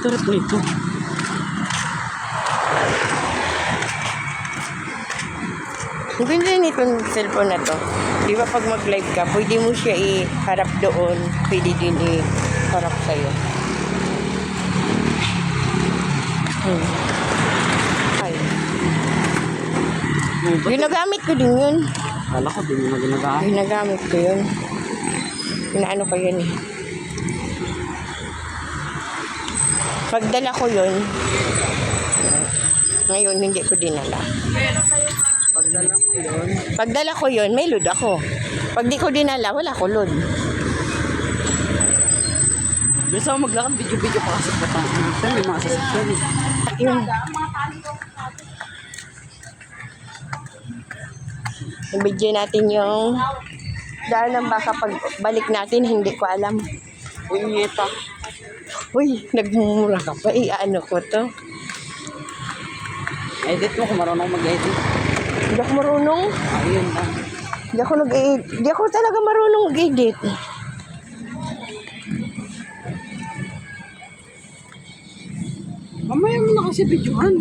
sarap nito. Ang ganda nitong cellphone na to. Di ba pag mag-live ka, pwede mo siya iharap doon, pwede din iharap sa'yo. Ay. Ginagamit ko din yun. Kala ko, di mo na ginagamit. Ginagamit ko yun. Inaano ko yun eh. Pagdala ko yun, ngayon hindi ko dinala. Pagdala mo yun. Pagdala ko yun, may load ako. Pag di ko dinala, wala ko load. Bisa ako maglakad, video-video pa kasi batang. Ito, may mga sasakyan eh. Yun. I-video natin yung dahil lang baka pag balik natin, hindi ko alam. Uy, ngeta. Uy, nagmumura ka pa. Ano ko to? Edit mo kung marunong mag-edit. Hindi ako marunong. Ayun lang. Hindi ako talaga marunong mag-edit. Mamaya mo na kasi videohan.